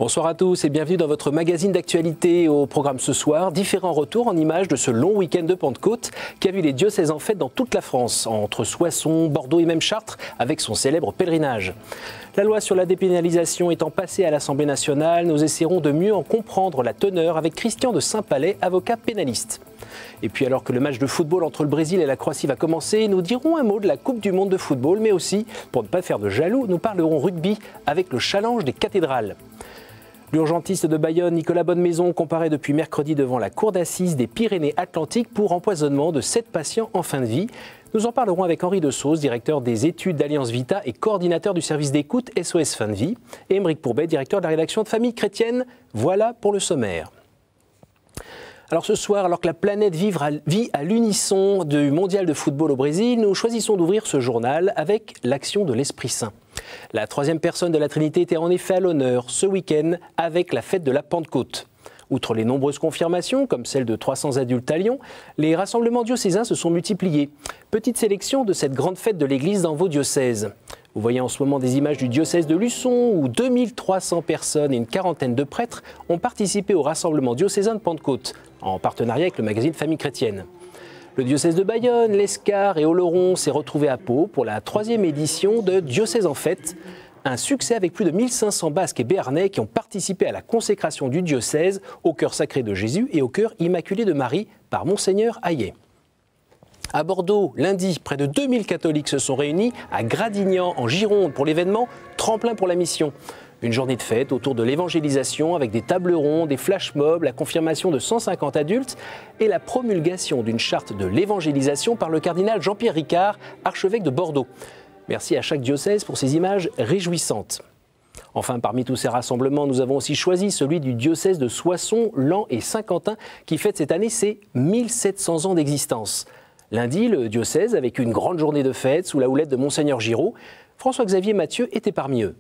Bonsoir à tous et bienvenue dans votre magazine d'actualité. Au programme ce soir, différents retours en images de ce long week-end de Pentecôte qui a vu les diocèses en fête dans toute la France, entre Soissons, Bordeaux et même Chartres, avec son célèbre pèlerinage. La loi sur la dépénalisation étant passée à l'Assemblée nationale, nous essaierons de mieux en comprendre la teneur avec Christian de Saint-Palais, avocat pénaliste. Et puis alors que le match de football entre le Brésil et la Croatie va commencer, nous dirons un mot de la Coupe du Monde de football, mais aussi, pour ne pas faire de jaloux, nous parlerons rugby avec le challenge des cathédrales. L'urgentiste de Bayonne, Nicolas Bonnemaison, comparaît depuis mercredi devant la cour d'assises des Pyrénées-Atlantiques pour empoisonnement de 7 patients en fin de vie. Nous en parlerons avec Henri de Sauce, directeur des études d'Alliance Vita et coordinateur du service d'écoute SOS Fin de Vie, et Aymeric Pourbet, directeur de la rédaction de Famille Chrétienne. Voilà pour le sommaire. Alors ce soir, alors que la planète vit à l'unisson du mondial de football au Brésil, nous choisissons d'ouvrir ce journal avec l'action de l'Esprit Saint. La troisième personne de la Trinité était en effet à l'honneur ce week-end avec la fête de la Pentecôte. Outre les nombreuses confirmations, comme celle de 300 adultes à Lyon, les rassemblements diocésains se sont multipliés. Petite sélection de cette grande fête de l'Église dans vos diocèses. Vous voyez en ce moment des images du diocèse de Luçon où 2300 personnes et une quarantaine de prêtres ont participé au rassemblement diocésain de Pentecôte, en partenariat avec le magazine Famille Chrétienne. Le diocèse de Bayonne, l'Escar et Oloron s'est retrouvé à Pau pour la 3e édition de Diocèse en fête. Un succès avec plus de 1500 Basques et Béarnais qui ont participé à la consécration du diocèse au cœur sacré de Jésus et au cœur immaculé de Marie par Monseigneur Hayet. À Bordeaux, lundi, près de 2000 catholiques se sont réunis à Gradignan, en Gironde, pour l'événement Tremplin pour la mission. Une journée de fête autour de l'évangélisation avec des tables rondes, des flash mobs, la confirmation de 150 adultes et la promulgation d'une charte de l'évangélisation par le cardinal Jean-Pierre Ricard, archevêque de Bordeaux. Merci à chaque diocèse pour ces images réjouissantes. Enfin, parmi tous ces rassemblements, nous avons aussi choisi celui du diocèse de Soissons, Laon et Saint-Quentin qui fête cette année ses 1700 ans d'existence. Lundi, le diocèse, avec une grande journée de fête sous la houlette de Monseigneur Giraud, François-Xavier Mathieu était parmi eux.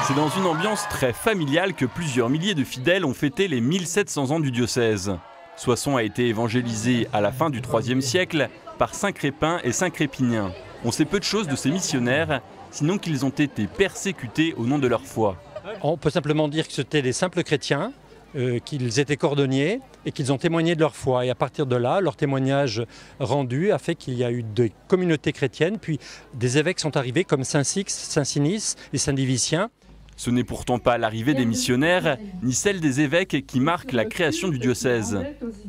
C'est dans une ambiance très familiale que plusieurs milliers de fidèles ont fêté les 1700 ans du diocèse. Soissons a été évangélisé à la fin du IIIe siècle par Saint Crépin et Saint Crépinien. On sait peu de choses de ces missionnaires, sinon qu'ils ont été persécutés au nom de leur foi. On peut simplement dire que c'était des simples chrétiens, qu'ils étaient cordonniers et qu'ils ont témoigné de leur foi. Et à partir de là, leur témoignage rendu a fait qu'il y a eu des communautés chrétiennes, puis des évêques sont arrivés comme Saint Sixte, Saint Sinice et Saint Divitien. Ce n'est pourtant pas l'arrivée des missionnaires, ni celle des évêques qui marque la création du diocèse.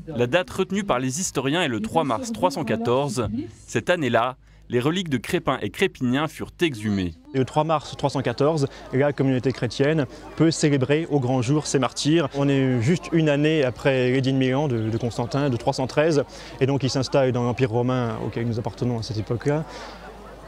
La date retenue par les historiens est le 3 mars 314. Cette année-là, les reliques de Crépin et Crépinien furent exhumées. Et le 3 mars 314, la communauté chrétienne peut célébrer au grand jour ses martyrs. On est juste une année après l'édit de Milan de Constantin, de 313, et donc il s'installe dans l'Empire romain auquel nous appartenons à cette époque-là.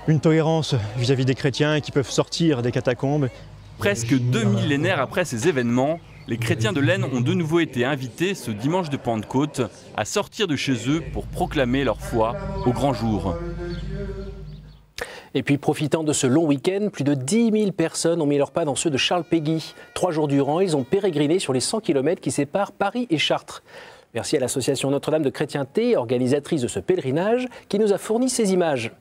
Une tolérance vis-à-vis des chrétiens qui peuvent sortir des catacombes. Presque 2 millénaires après ces événements, les chrétiens de l'Aisne ont de nouveau été invités ce dimanche de Pentecôte à sortir de chez eux pour proclamer leur foi au grand jour. Et puis, profitant de ce long week-end, plus de 10 000 personnes ont mis leur pas dans ceux de Charles Péguy. 3 jours durant, ils ont pérégriné sur les 100 km qui séparent Paris et Chartres. Merci à l'association Notre-Dame de Chrétienté, organisatrice de ce pèlerinage, qui nous a fourni ces images.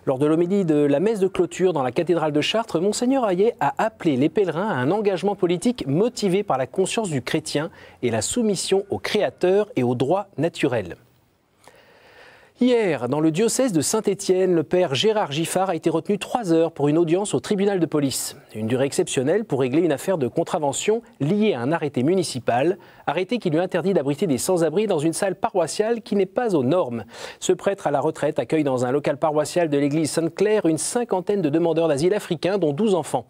Lors de l'homélie de la messe de clôture dans la cathédrale de Chartres, Monseigneur Hayet a appelé les pèlerins à un engagement politique motivé par la conscience du chrétien et la soumission au Créateur et aux droits naturels. Hier, dans le diocèse de Saint-Étienne, le père Gérard Giffard a été retenu 3 heures pour une audience au tribunal de police. Une durée exceptionnelle pour régler une affaire de contravention liée à un arrêté municipal, arrêté qui lui interdit d'abriter des sans-abri dans une salle paroissiale qui n'est pas aux normes. Ce prêtre à la retraite accueille dans un local paroissial de l'église Sainte-Claire une 50aine de demandeurs d'asile africains, dont 12 enfants.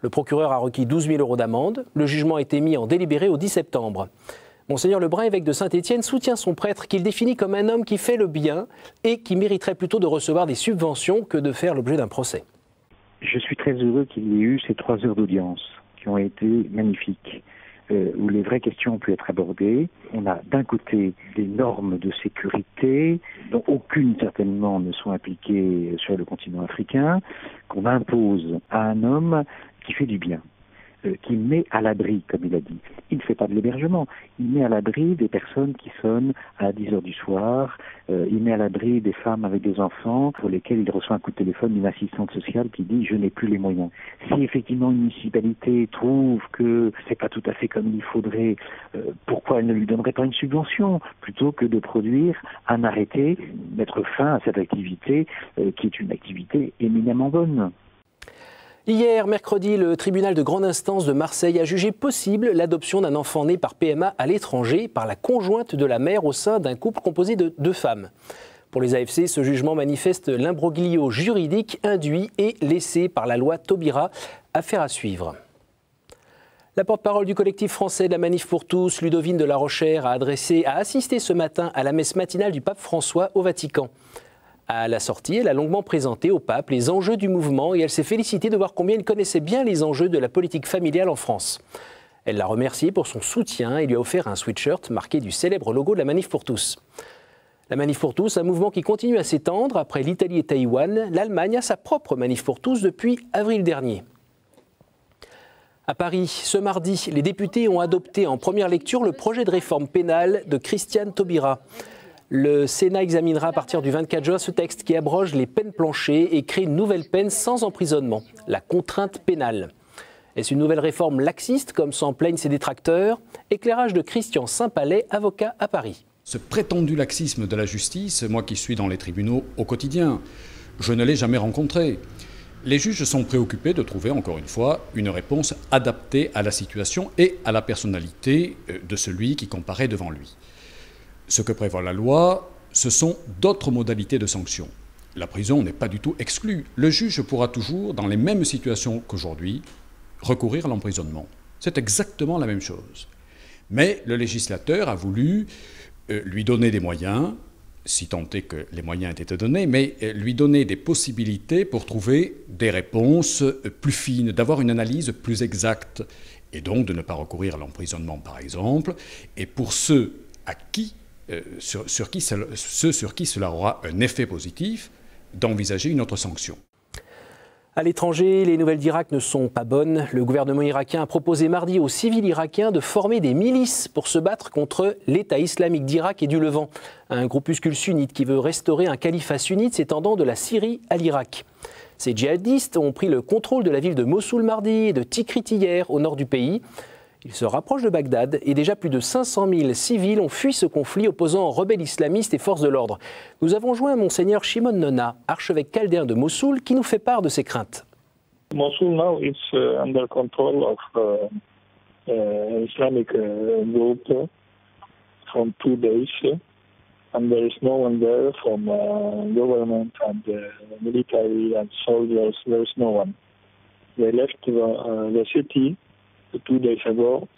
Le procureur a requis 12 000 € d'amende. Le jugement a été mis en délibéré au 10 septembre. Monseigneur Lebrun, évêque de Saint-Étienne, soutient son prêtre qu'il définit comme un homme qui fait le bien et qui mériterait plutôt de recevoir des subventions que de faire l'objet d'un procès. Je suis très heureux qu'il y ait eu ces 3 heures d'audience qui ont été magnifiques, où les vraies questions ont pu être abordées. On a d'un côté des normes de sécurité, dont aucune certainement ne sont appliquées sur le continent africain, qu'on impose à un homme qui fait du bien. qui met à l'abri, comme il a dit. Il ne fait pas de l'hébergement, il met à l'abri des personnes qui sonnent à 10 heures du soir, il met à l'abri des femmes avec des enfants pour lesquels il reçoit un coup de téléphone d'une assistante sociale qui dit « je n'ai plus les moyens ». Si effectivement une municipalité trouve que c'est pas tout à fait comme il faudrait, pourquoi elle ne lui donnerait pas une subvention plutôt que de produire un arrêté, mettre fin à cette activité qui est une activité éminemment bonne. Hier, mercredi, le tribunal de grande instance de Marseille a jugé possible l'adoption d'un enfant né par PMA à l'étranger par la conjointe de la mère au sein d'un couple composé de 2 femmes. Pour les AFC, ce jugement manifeste l'imbroglio juridique induit et laissé par la loi Taubira. Affaire à suivre. La porte-parole du collectif français de la Manif pour tous, Ludovine de la Rochère, a assisté ce matin à la messe matinale du pape François au Vatican. À la sortie, elle a longuement présenté au pape les enjeux du mouvement et elle s'est félicitée de voir combien il connaissait bien les enjeux de la politique familiale en France. Elle l'a remercié pour son soutien et lui a offert un sweatshirt marqué du célèbre logo de la Manif pour tous. La Manif pour tous, un mouvement qui continue à s'étendre. Après l'Italie et Taïwan, l'Allemagne a sa propre Manif pour tous depuis avril dernier. À Paris, ce mardi, les députés ont adopté en première lecture le projet de réforme pénale de Christiane Taubira. Le Sénat examinera à partir du 24 juin ce texte qui abroge les peines planchées et crée une nouvelle peine sans emprisonnement, la contrainte pénale. Est-ce une nouvelle réforme laxiste, comme s'en plaignent ses détracteurs? Éclairage de Christian Saint-Palais, avocat à Paris. Ce prétendu laxisme de la justice, moi qui suis dans les tribunaux au quotidien, je ne l'ai jamais rencontré. Les juges sont préoccupés de trouver, encore une fois, une réponse adaptée à la situation et à la personnalité de celui qui comparaît devant lui. Ce que prévoit la loi, ce sont d'autres modalités de sanction. La prison n'est pas du tout exclue. Le juge pourra toujours, dans les mêmes situations qu'aujourd'hui, recourir à l'emprisonnement. C'est exactement la même chose. Mais le législateur a voulu lui donner des moyens, si tant est que les moyens étaient donnés, mais lui donner des possibilités pour trouver des réponses plus fines, d'avoir une analyse plus exacte, et donc de ne pas recourir à l'emprisonnement, par exemple, et pour ceux à qui, sur qui cela aura un effet positif, d'envisager une autre sanction. À l'étranger, les nouvelles d'Irak ne sont pas bonnes. Le gouvernement irakien a proposé mardi aux civils irakiens de former des milices pour se battre contre l'État islamique d'Irak et du Levant, un groupuscule sunnite qui veut restaurer un califat sunnite s'étendant de la Syrie à l'Irak. Ces djihadistes ont pris le contrôle de la ville de Mossoul mardi et de Tikrit hier, au nord du pays. Ils se rapprochent de Bagdad et déjà plus de 500 000 civils ont fui ce conflit opposant rebelles islamistes et forces de l'ordre. Nous avons joint Monseigneur Shimon Nona, archevêque chaldéen de Mossoul, qui nous fait part de ses craintes. Mosul now is under control of Islamic group from 2 days, and there is no one there from government and military and soldiers. There is no one. They left the city 2 days ago,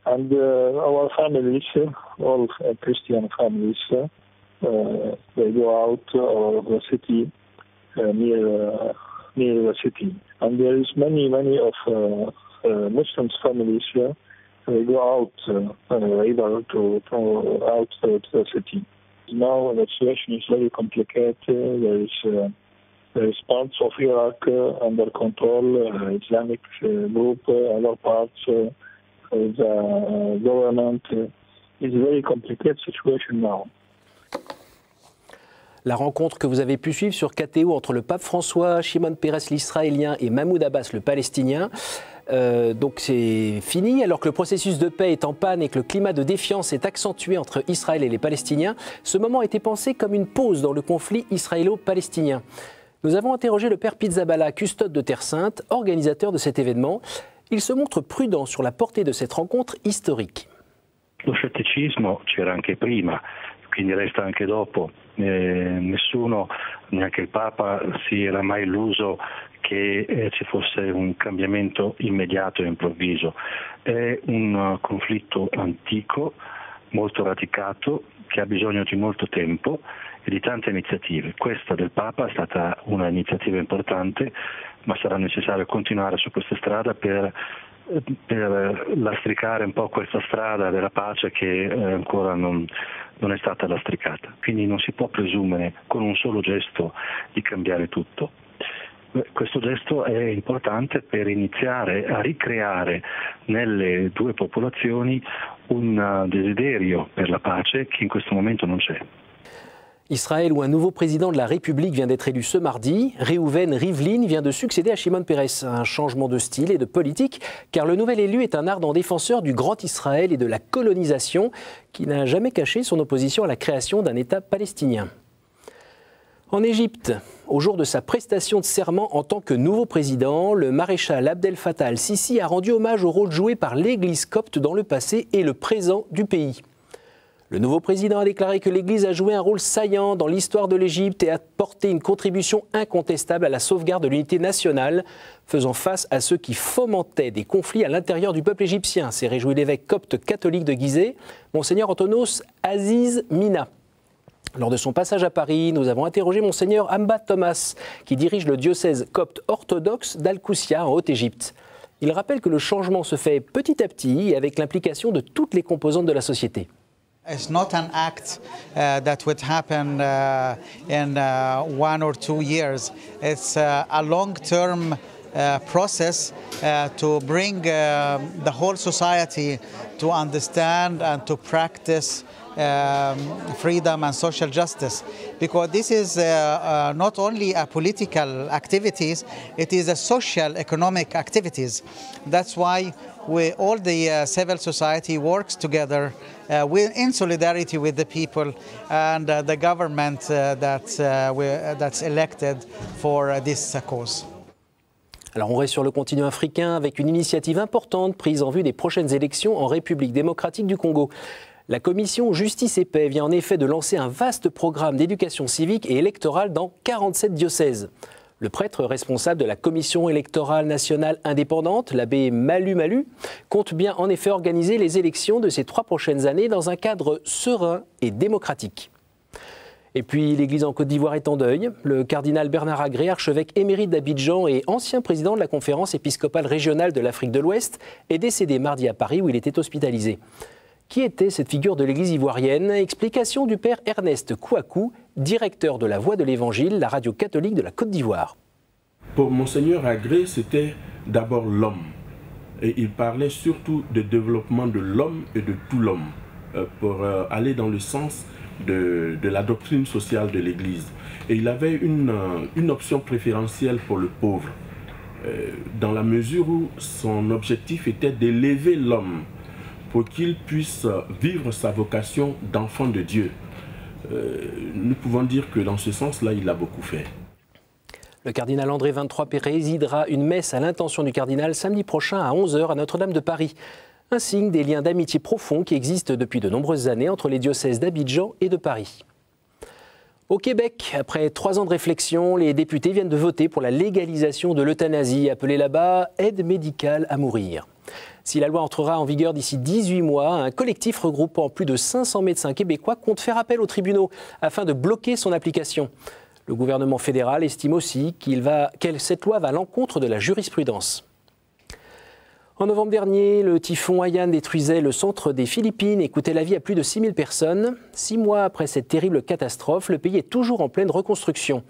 and our families, all Christian families, they go out of the city near the city, and there is many of Muslim families here. They go out either to out to the city. Now the situation is very complicated. There is parts of Iraq under control, Islamic group, other parts of the government. It's a very complicated situation now. La rencontre que vous avez pu suivre sur KTO entre le pape François, Shimon Peres l'Israélien et Mahmoud Abbas le Palestinien, donc c'est fini. Alors que le processus de paix est en panne et que le climat de défiance est accentué entre Israël et les Palestiniens, ce moment a été pensé comme une pause dans le conflit israélo-palestinien. Nous avons interrogé le père Pizzaballa, custode de Terre Sainte, organisateur de cet événement. Il se montre prudent sur la portée de cette rencontre historique. Lo scetticismo c'era anche prima, quindi resta anche dopo. Nessuno, neanche il Papa, si era mai illuso che ci fosse un cambiamento immediato e improvviso. È un conflitto antico, molto radicato, che ha bisogno di molto tempo e di tante iniziative. Questa del Papa è stata un'iniziativa importante, ma sarà necessario continuare su questa strada per lastricare un po' questa strada della pace che ancora non è stata lastricata. Quindi non si può presumere con un solo gesto di cambiare tutto. Questo gesto è importante per iniziare a ricreare nelle due popolazioni un desiderio per la pace che in questo momento non c'è. Israël, où un nouveau président de la République vient d'être élu ce mardi, Reuven Rivlin vient de succéder à Shimon Peres. Un changement de style et de politique, car le nouvel élu est un ardent défenseur du grand Israël et de la colonisation, qui n'a jamais caché son opposition à la création d'un État palestinien. En Égypte, au jour de sa prestation de serment en tant que nouveau président, le maréchal Abdel Fattah al-Sisi a rendu hommage au rôle joué par l'Église copte dans le passé et le présent du pays. Le nouveau président a déclaré que l'Église a joué un rôle saillant dans l'histoire de l'Égypte et a apporté une contribution incontestable à la sauvegarde de l'unité nationale, faisant face à ceux qui fomentaient des conflits à l'intérieur du peuple égyptien. S'est réjoui l'évêque copte catholique de Gizeh, Monseigneur Antonos Aziz Mina. Lors de son passage à Paris, nous avons interrogé Monseigneur Amba Thomas, qui dirige le diocèse copte orthodoxe d'Al-Koussia en Haute-Égypte. Il rappelle que le changement se fait petit à petit et avec l'implication de toutes les composantes de la société. It's not an act that would happen in 1 or 2 years. It's a long-term process to bring the whole society to understand and to practice freedom and social justice, because this is not only a political activities, it is a social economic activities. That's why all the civil society works together in solidarity with the people and the government that's elected for this cause. Alors on reste sur le continent africain avec une initiative importante prise en vue des prochaines élections en République démocratique du Congo. La commission Justice et Paix vient en effet de lancer un vaste programme d'éducation civique et électorale dans 47 diocèses. Le prêtre responsable de la Commission électorale nationale indépendante, l'abbé Malu Malu, compte bien en effet organiser les élections de ces 3 prochaines années dans un cadre serein et démocratique. Et puis l'Église en Côte d'Ivoire est en deuil. Le cardinal Bernard Agré, archevêque émérite d'Abidjan et ancien président de la conférence épiscopale régionale de l'Afrique de l'Ouest, est décédé mardi à Paris où il était hospitalisé. Qui était cette figure de l'Église ivoirienne? Explication du père Ernest Kouakou, directeur de la Voix de l'Évangile, la radio catholique de la Côte d'Ivoire. Pour Monseigneur Agré, c'était d'abord l'homme. Et il parlait surtout de développement de l'homme et de tout l'homme, pour aller dans le sens de la doctrine sociale de l'Église. Et il avait une option préférentielle pour le pauvre, dans la mesure où son objectif était d'élever l'homme, pour qu'il puisse vivre sa vocation d'enfant de Dieu. Nous pouvons dire que dans ce sens-là, il a beaucoup fait. Le cardinal André XXIII présidera une messe à l'intention du cardinal samedi prochain à 11 h à Notre-Dame de Paris. Un signe des liens d'amitié profonds qui existent depuis de nombreuses années entre les diocèses d'Abidjan et de Paris. Au Québec, après 3 ans de réflexion, les députés viennent de voter pour la légalisation de l'euthanasie, appelée là-bas aide médicale à mourir. Si la loi entrera en vigueur d'ici 18 mois, un collectif regroupant plus de 500 médecins québécois compte faire appel aux tribunaux afin de bloquer son application. Le gouvernement fédéral estime aussi que cette loi va à l'encontre de la jurisprudence. En novembre dernier, le typhon Haiyan détruisait le centre des Philippines et coûtait la vie à plus de 6000 personnes. 6 mois après cette terrible catastrophe, le pays est toujours en pleine reconstruction.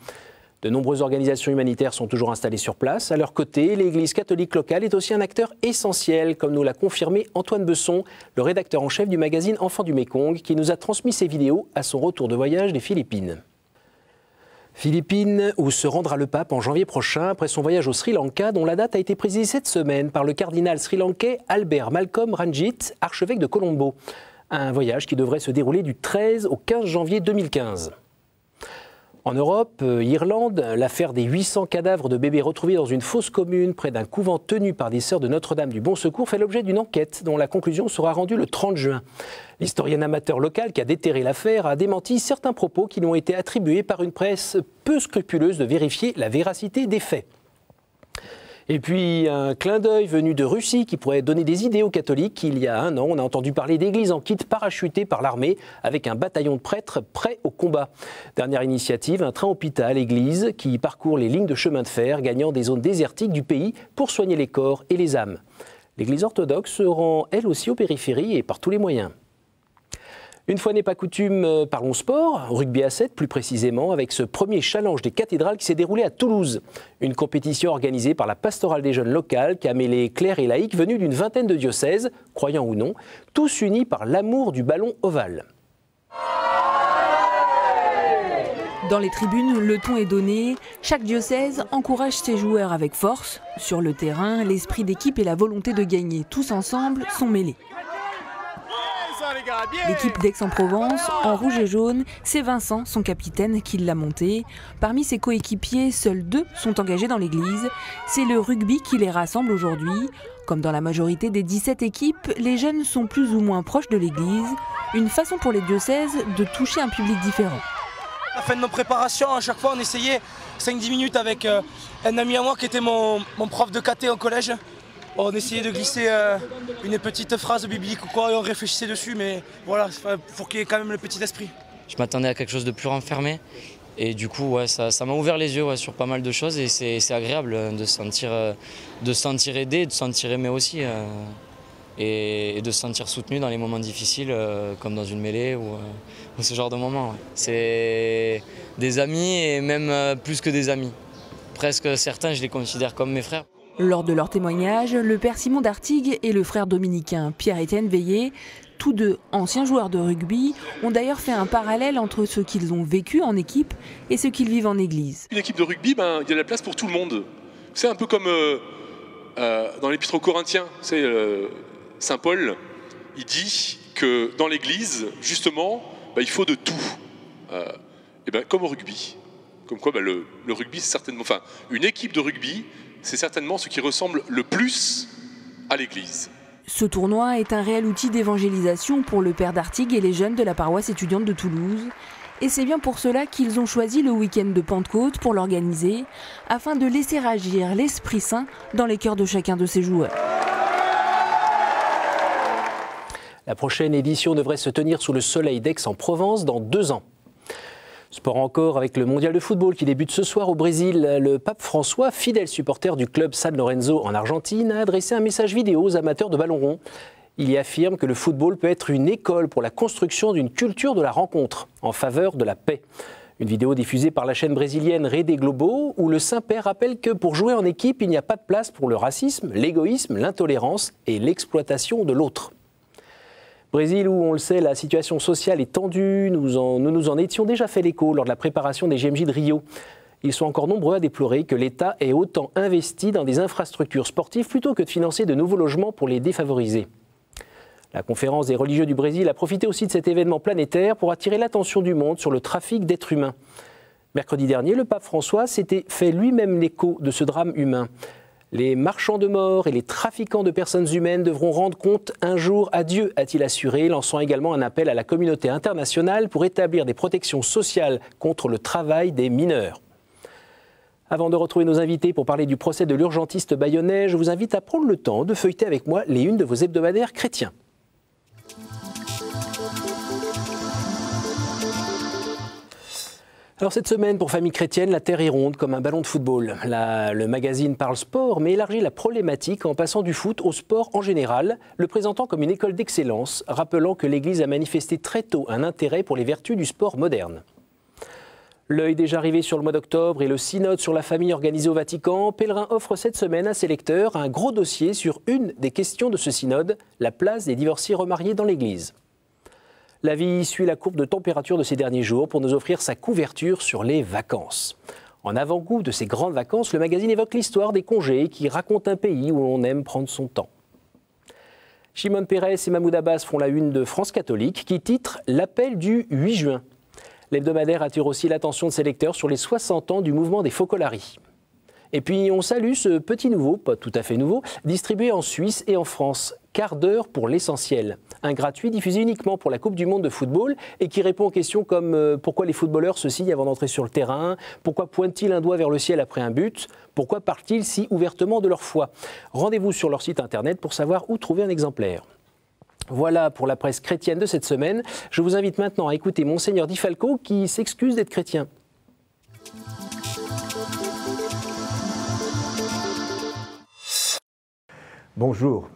De nombreuses organisations humanitaires sont toujours installées sur place. À leur côté, l'Église catholique locale est aussi un acteur essentiel, comme nous l'a confirmé Antoine Besson, le rédacteur en chef du magazine Enfants du Mékong, qui nous a transmis ses vidéos à son retour de voyage des Philippines. Philippines, où se rendra le pape en janvier prochain, après son voyage au Sri Lanka, dont la date a été précisée cette semaine par le cardinal sri-lankais Albert Malcolm Ranjit, archevêque de Colombo. Un voyage qui devrait se dérouler du 13 au 15 janvier 2015. En Europe, Irlande, l'affaire des 800 cadavres de bébés retrouvés dans une fosse commune près d'un couvent tenu par des sœurs de Notre-Dame du Bon Secours fait l'objet d'une enquête dont la conclusion sera rendue le 30 juin. L'historienne amateur locale qui a déterré l'affaire a démenti certains propos qui lui ont été attribués par une presse peu scrupuleuse de vérifier la véracité des faits. Et puis, un clin d'œil venu de Russie qui pourrait donner des idées aux catholiques. Il y a 1 an, on a entendu parler d'églises en kit parachutées par l'armée avec un bataillon de prêtres prêts au combat. Dernière initiative, un train hôpital-église qui parcourt les lignes de chemin de fer gagnant des zones désertiques du pays pour soigner les corps et les âmes. L'église orthodoxe se rend elle aussi aux périphéries et par tous les moyens. Une fois n'est pas coutume, parlons sport, rugby à 7 plus précisément, avec ce premier challenge des cathédrales qui s'est déroulé à Toulouse. Une compétition organisée par la pastorale des jeunes locale qui a mêlé clercs et laïcs venus d'une vingtaine de diocèses, croyants ou non, tous unis par l'amour du ballon ovale. Dans les tribunes, le ton est donné. Chaque diocèse encourage ses joueurs avec force. Sur le terrain, l'esprit d'équipe et la volonté de gagner tous ensemble sont mêlés. L'équipe d'Aix-en-Provence, en rouge et jaune, c'est Vincent, son capitaine, qui l'a montée. Parmi ses coéquipiers, seuls 2 sont engagés dans l'église. C'est le rugby qui les rassemble aujourd'hui. Comme dans la majorité des 17 équipes, les jeunes sont plus ou moins proches de l'église. Une façon pour les diocèses de toucher un public différent. À la fin de nos préparations, à chaque fois, on essayait 5-10 minutes avec un ami à moi qui était mon prof de caté au collège. On essayait de glisser une petite phrase biblique ou quoi et on réfléchissait dessus, mais voilà, pour qu'il y ait quand même le petit esprit. Je m'attendais à quelque chose de plus renfermé et du coup ouais, ça m'a ouvert les yeux sur pas mal de choses et c'est agréable de se sentir aidé, de se sentir aimé aussi et de se sentir soutenu dans les moments difficiles comme dans une mêlée ou ce genre de moments. Ouais. C'est des amis et même plus que des amis. Presque certains, je les considère comme mes frères. Lors de leur témoignage, le père Simon d'Artigues et le frère dominicain Pierre-Étienne Veillé, tous 2 anciens joueurs de rugby, ont d'ailleurs fait un parallèle entre ce qu'ils ont vécu en équipe et ce qu'ils vivent en église. Une équipe de rugby, il y a de la place pour tout le monde. C'est un peu comme dans l'Épître aux Corinthiens, Saint Paul, il dit que dans l'église, justement, il faut de tout. Comme au rugby. Comme quoi le rugby, c'est certainement... Enfin, une équipe de rugby, c'est certainement ce qui ressemble le plus à l'église. Ce tournoi est un réel outil d'évangélisation pour le père d'Artigues et les jeunes de la paroisse étudiante de Toulouse. Et c'est bien pour cela qu'ils ont choisi le week-end de Pentecôte pour l'organiser, afin de laisser agir l'Esprit Saint dans les cœurs de chacun de ses joueurs. La prochaine édition devrait se tenir sous le soleil d'Aix-en-Provence dans 2 ans. Sport encore avec le mondial de football qui débute ce soir au Brésil. Le pape François, fidèle supporter du club San Lorenzo en Argentine, a adressé un message vidéo aux amateurs de ballon rond. Il y affirme que le football peut être une école pour la construction d'une culture de la rencontre en faveur de la paix. Une vidéo diffusée par la chaîne brésilienne Rede Globo où le Saint-Père rappelle que pour jouer en équipe, il n'y a pas de place pour le racisme, l'égoïsme, l'intolérance et l'exploitation de l'autre. Brésil où, on le sait, la situation sociale est tendue, nous nous en étions déjà fait l'écho lors de la préparation des JMJ de Rio. Ils sont encore nombreux à déplorer que l'État ait autant investi dans des infrastructures sportives plutôt que de financer de nouveaux logements pour les défavorisés. La conférence des religieux du Brésil a profité aussi de cet événement planétaire pour attirer l'attention du monde sur le trafic d'êtres humains. Mercredi dernier, le pape François s'était fait lui-même l'écho de ce drame humain. Les marchands de mort et les trafiquants de personnes humaines devront rendre compte un jour à Dieu, a-t-il assuré, lançant également un appel à la communauté internationale pour établir des protections sociales contre le travail des mineurs. Avant de retrouver nos invités pour parler du procès de l'urgentiste bayonnais, je vous invite à prendre le temps de feuilleter avec moi les unes de vos hebdomadaires chrétiens. Alors cette semaine, pour Famille Chrétienne, la Terre est ronde comme un ballon de football. Le magazine parle sport, mais élargit la problématique en passant du foot au sport en général, le présentant comme une école d'excellence, rappelant que l'Église a manifesté très tôt un intérêt pour les vertus du sport moderne. L'œil déjà arrivé sur le mois d'octobre et le synode sur la famille organisé au Vatican, Pèlerin offre cette semaine à ses lecteurs un gros dossier sur une des questions de ce synode, la place des divorcés remariés dans l'Église. La vie suit la courbe de température de ces derniers jours pour nous offrir sa couverture sur les vacances. En avant-goût de ces grandes vacances, le magazine évoque l'histoire des congés qui raconte un pays où l'on aime prendre son temps. Shimon Peres et Mahmoud Abbas font la une de France Catholique qui titre « L'appel du 8 juin ». L'hebdomadaire attire aussi l'attention de ses lecteurs sur les 60 ans du mouvement des Focolari. Et puis on salue ce petit nouveau, pas tout à fait nouveau, distribué en Suisse et en France. Quart d'heure pour l'essentiel. Un gratuit diffusé uniquement pour la Coupe du Monde de football et qui répond aux questions comme pourquoi les footballeurs se signent avant d'entrer sur le terrain, pourquoi pointent-ils un doigt vers le ciel après un but, pourquoi parlent-ils si ouvertement de leur foi. Rendez-vous sur leur site internet pour savoir où trouver un exemplaire. Voilà pour la presse chrétienne de cette semaine. Je vous invite maintenant à écouter Monseigneur Di Falco qui s'excuse d'être chrétien. Bonjour.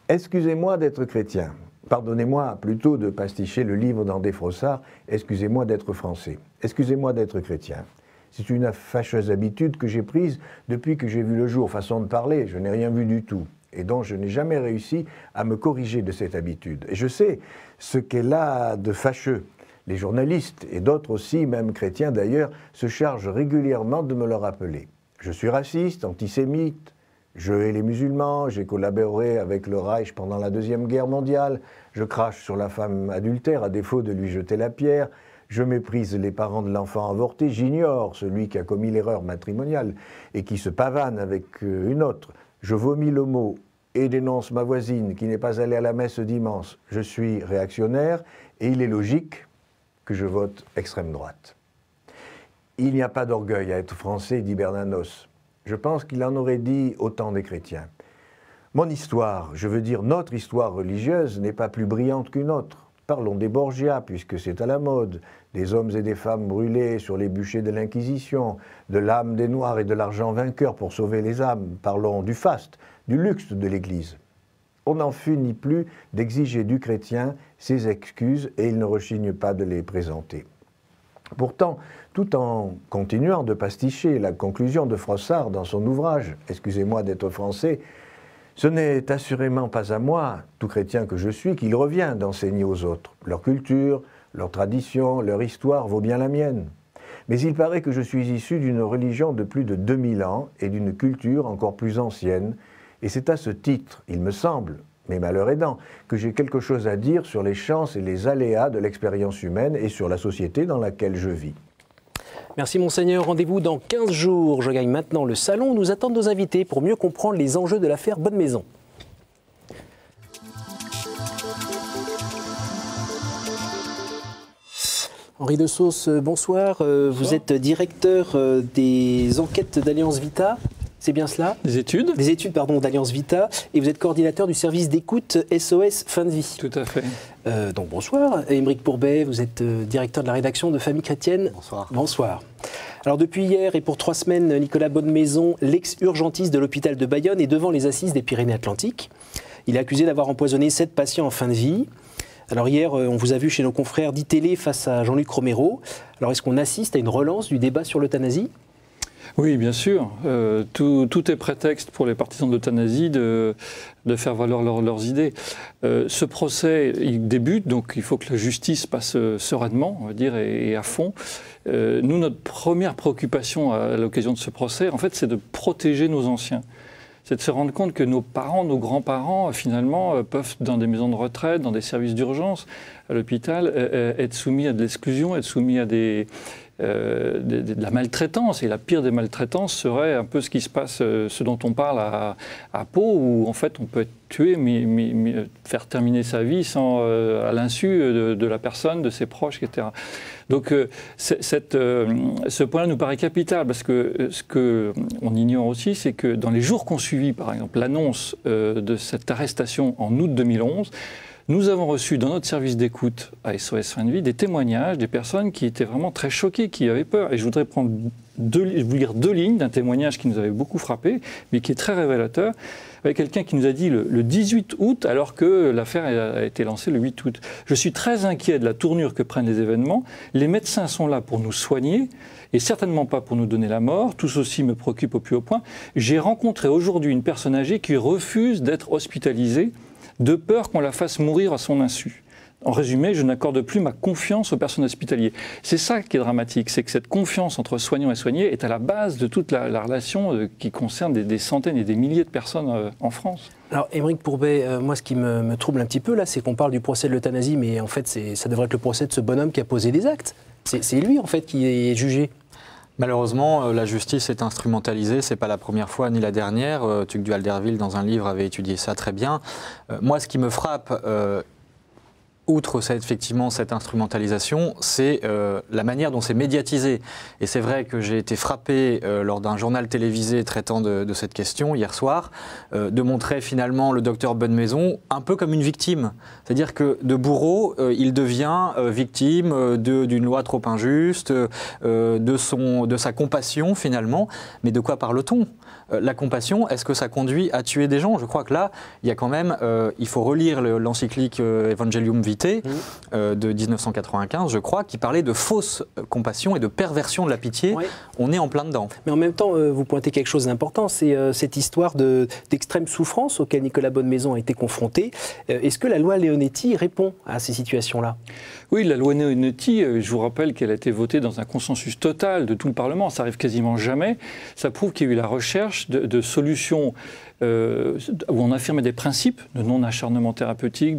Excusez-moi d'être chrétien. Pardonnez-moi plutôt de pasticher le livre d'André Frossard, excusez-moi d'être français, excusez-moi d'être chrétien. C'est une fâcheuse habitude que j'ai prise depuis que j'ai vu le jour, façon de parler, je n'ai rien vu du tout, et dont je n'ai jamais réussi à me corriger de cette habitude. Et je sais ce qu'elle a de fâcheux. Les journalistes, et d'autres aussi, même chrétiens d'ailleurs, se chargent régulièrement de me le rappeler. Je suis raciste, antisémite, je hais les musulmans, j'ai collaboré avec le Reich pendant la Deuxième Guerre mondiale, je crache sur la femme adultère à défaut de lui jeter la pierre, je méprise les parents de l'enfant avorté, j'ignore celui qui a commis l'erreur matrimoniale et qui se pavane avec une autre. Je vomis le mot et dénonce ma voisine qui n'est pas allée à la messe dimanche. Je suis réactionnaire et il est logique que je vote extrême droite. Il n'y a pas d'orgueil à être français, dit Bernanos. Je pense qu'il en aurait dit autant des chrétiens. Mon histoire, je veux dire notre histoire religieuse, n'est pas plus brillante qu'une autre. Parlons des Borgia, puisque c'est à la mode, des hommes et des femmes brûlés sur les bûchers de l'Inquisition, de l'âme des Noirs et de l'argent vainqueur pour sauver les âmes. Parlons du faste, du luxe de l'Église. On n'en finit plus d'exiger du chrétien ses excuses et il ne rechigne pas de les présenter. Pourtant, tout en continuant de pasticher la conclusion de Frossard dans son ouvrage « Excusez-moi d'être français », ce n'est assurément pas à moi, tout chrétien que je suis, qu'il revient d'enseigner aux autres. Leur culture, leur tradition, leur histoire vaut bien la mienne. Mais il paraît que je suis issu d'une religion de plus de 2000 ans et d'une culture encore plus ancienne, et c'est à ce titre, il me semble, mais malheur aidant, que j'ai quelque chose à dire sur les chances et les aléas de l'expérience humaine et sur la société dans laquelle je vis. Merci Monseigneur, rendez-vous dans 15 jours. Je gagne maintenant le salon où nous attendent nos invités pour mieux comprendre les enjeux de l'affaire Bonne Maison. Henri de Sauce, bonsoir. Vous êtes directeur des enquêtes d'Alliance Vita. C'est bien cela? Des études d'Alliance Vita. Et vous êtes coordinateur du service d'écoute SOS Fin de Vie. Tout à fait. Donc bonsoir. Aymeric Pourbet, vous êtes directeur de la rédaction de Famille Chrétienne. Bonsoir. Bonsoir. Alors depuis hier et pour 3 semaines, Nicolas Bonnemaison, l'ex-urgentiste de l'hôpital de Bayonne, est devant les assises des Pyrénées-Atlantiques. Il est accusé d'avoir empoisonné 7 patients en fin de vie. Alors hier, on vous a vu chez nos confrères d'ITélé face à Jean-Luc Romero. Alors est-ce qu'on assiste à une relance du débat sur l'euthanasie ? Oui, bien sûr. Tout est prétexte pour les partisans de l'euthanasie de faire valoir leurs idées. Ce procès, il débute, donc il faut que la justice passe sereinement, on va dire, et à fond. Nous, notre première préoccupation à l'occasion de ce procès, en fait, c'est de protéger nos anciens. C'est de se rendre compte que nos parents, nos grands-parents, finalement, peuvent, dans des maisons de retraite, dans des services d'urgence, à l'hôpital, être soumis à de l'exclusion, être soumis à de la maltraitance. Et la pire des maltraitances serait un peu ce qui se passe, ce dont on parle à Pau, où en fait on peut être tué, mais faire terminer sa vie à l'insu de la personne, de ses proches, etc. Donc ce point-là nous paraît capital, parce que ce qu'on ignore aussi, c'est que dans les jours qu'on suivit, par exemple, l'annonce de cette arrestation en août 2011, nous avons reçu dans notre service d'écoute à SOS Fin de Vie des témoignages des personnes qui étaient vraiment très choquées, qui avaient peur. Et je voudrais vous lire 2 lignes d'un témoignage qui nous avait beaucoup frappé, mais qui est très révélateur, avec quelqu'un qui nous a dit le 18 août, alors que l'affaire a été lancée le 8 août. « Je suis très inquiet de la tournure que prennent les événements. Les médecins sont là pour nous soigner et certainement pas pour nous donner la mort. Tout ceci me préoccupe au plus haut point. J'ai rencontré aujourd'hui une personne âgée qui refuse d'être hospitalisée de peur qu'on la fasse mourir à son insu. En résumé, je n'accorde plus ma confiance aux personnes hospitalières. » C'est ça qui est dramatique, c'est que cette confiance entre soignants et soignés est à la base de toute la relation qui concerne des centaines et des milliers de personnes en France. Alors, Aymeric Pourbet, moi, ce qui me trouble un petit peu, là, c'est qu'on parle du procès de l'euthanasie, mais en fait, ça devrait être le procès de ce bonhomme qui a posé des actes. C'est lui, en fait, qui est jugé. Malheureusement, la justice est instrumentalisée, c'est pas la première fois ni la dernière. Tugdual Derville, dans un livre, avait étudié ça très bien. Moi, ce qui me frappe, outre effectivement cette instrumentalisation, c'est la manière dont c'est médiatisé. Et c'est vrai que j'ai été frappé lors d'un journal télévisé traitant de cette question hier soir, de montrer finalement le docteur Bonnemaison un peu comme une victime. C'est-à-dire que de bourreau, il devient victime d'une loi trop injuste, de sa compassion finalement. Mais de quoi parle-t-on ? la compassion, est-ce que ça conduit à tuer des gens? Je crois que là, il y a quand même, il faut relire l'encyclique Evangelium Vitae de 1995, je crois, qui parlait de fausse compassion et de perversion de la pitié. Ouais. On est en plein dedans. Mais en même temps, vous pointez quelque chose d'important, c'est cette histoire d'extrême souffrance auquel Nicolas Bonnemaison a été confronté. Est-ce que la loi Leonetti répond à ces situations-là? Oui, la loi Leonetti, je vous rappelle qu'elle a été votée dans un consensus total de tout le Parlement. Ça arrive quasiment jamais. Ça prouve qu'il y a eu la recherche de solutions où on affirmait des principes de non-acharnement thérapeutique,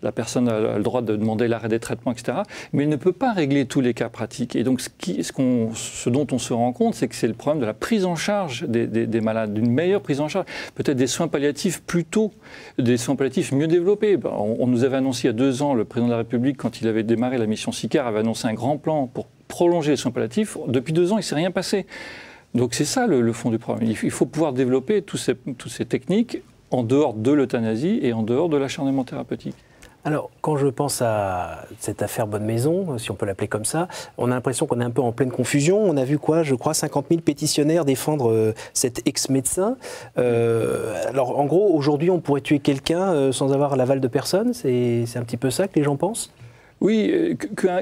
la personne a le droit de demander l'arrêt des traitements, etc. Mais elle ne peut pas régler tous les cas pratiques. Et donc, ce dont on se rend compte, c'est que c'est le problème de la prise en charge des malades, d'une meilleure prise en charge, peut-être des soins palliatifs plus tôt, des soins palliatifs mieux développés. On nous avait annoncé il y a 2 ans, le président de la République, quand il avait démarré la mission SICAR, avait annoncé un grand plan pour prolonger les soins palliatifs. Depuis 2 ans, il ne s'est rien passé. Donc c'est ça le fond du problème. Il faut pouvoir développer toutes ces techniques en dehors de l'euthanasie et en dehors de l'acharnement thérapeutique. Alors, quand je pense à cette affaire Bonnemaison, si on peut l'appeler comme ça, on a l'impression qu'on est un peu en pleine confusion. On a vu quoi, je crois, 50 000 pétitionnaires défendre cet ex-médecin. Alors, en gros, aujourd'hui, on pourrait tuer quelqu'un sans avoir l'aval de personne. C'est un petit peu ça que les gens pensent ? Oui,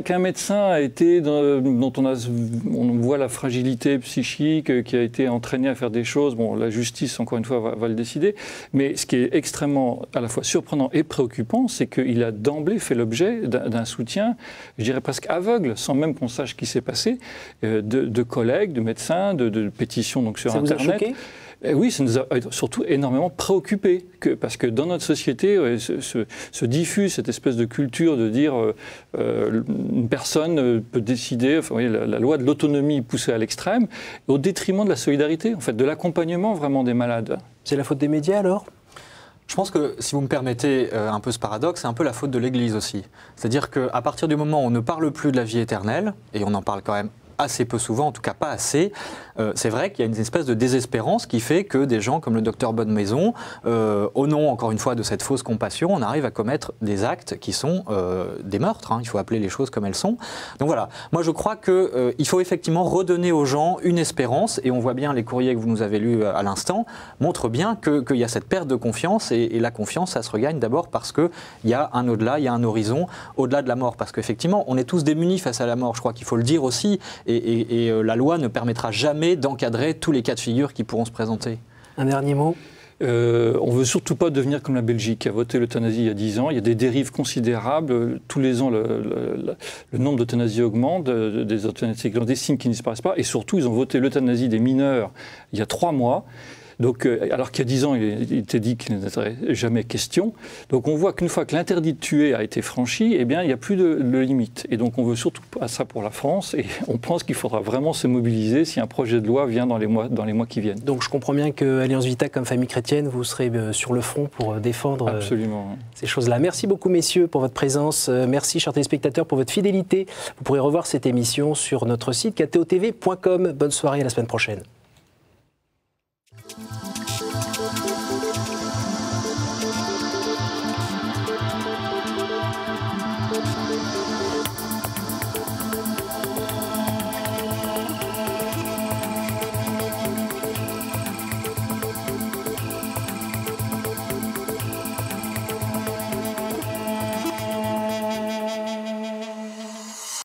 qu'un médecin a été, dont on voit la fragilité psychique, qui a été entraîné à faire des choses, bon, la justice, encore une fois, va le décider, mais ce qui est extrêmement, à la fois surprenant et préoccupant, c'est qu'il a d'emblée fait l'objet d'un soutien, je dirais presque aveugle, sans même qu'on sache ce qui s'est passé, de collègues, de médecins, de pétitions donc sur Internet. Vous a choqué ? Oui, ça nous a surtout énormément préoccupés, parce que dans notre société se diffuse cette espèce de culture de dire une personne peut décider, enfin, oui, la loi de l'autonomie poussée à l'extrême, au détriment de la solidarité, en fait, de l'accompagnement vraiment des malades. C'est la faute des médias alors ? Je pense que, si vous me permettez un peu ce paradoxe, c'est un peu la faute de l'Église aussi. C'est-à-dire qu'à partir du moment où on ne parle plus de la vie éternelle, et on en parle quand même assez peu souvent, en tout cas pas assez, c'est vrai qu'il y a une espèce de désespérance qui fait que des gens comme le docteur Bonnemaison, au nom, encore une fois, de cette fausse compassion, on arrive à commettre des actes qui sont des meurtres, hein, il faut appeler les choses comme elles sont. Donc voilà, moi je crois qu'il faut effectivement redonner aux gens une espérance, et on voit bien les courriers que vous nous avez lus à l'instant, montrent bien qu'il y a cette perte de confiance, et la confiance, ça se regagne d'abord parce qu'il y a un au-delà, il y a un horizon au-delà de la mort, parce qu'effectivement, on est tous démunis face à la mort, je crois qu'il faut le dire aussi, et la loi ne permettra jamais d'encadrer tous les cas de figure qui pourront se présenter. Un dernier mot ? On ne veut surtout pas devenir comme la Belgique qui a voté l'euthanasie il y a 10 ans. Il y a des dérives considérables. Tous les ans, le nombre d'euthanasies augmente, des euthanasies clandestines qui ne disparaissent pas. Et surtout, ils ont voté l'euthanasie des mineurs il y a 3 mois. Donc, alors qu'il y a 10 ans, il était dit qu'il n'était jamais question. Donc on voit qu'une fois que l'interdit de tuer a été franchi, eh bien, il n'y a plus de limite. Et donc on veut surtout pas ça pour la France, et on pense qu'il faudra vraiment se mobiliser si un projet de loi vient dans les mois qui viennent. Donc je comprends bien que Alliance Vita, comme famille chrétienne, vous serez sur le front pour défendre ces choses-là. Merci beaucoup, messieurs, pour votre présence. Merci, chers téléspectateurs, pour votre fidélité. Vous pourrez revoir cette émission sur notre site ktotv.com. Bonne soirée, à la semaine prochaine.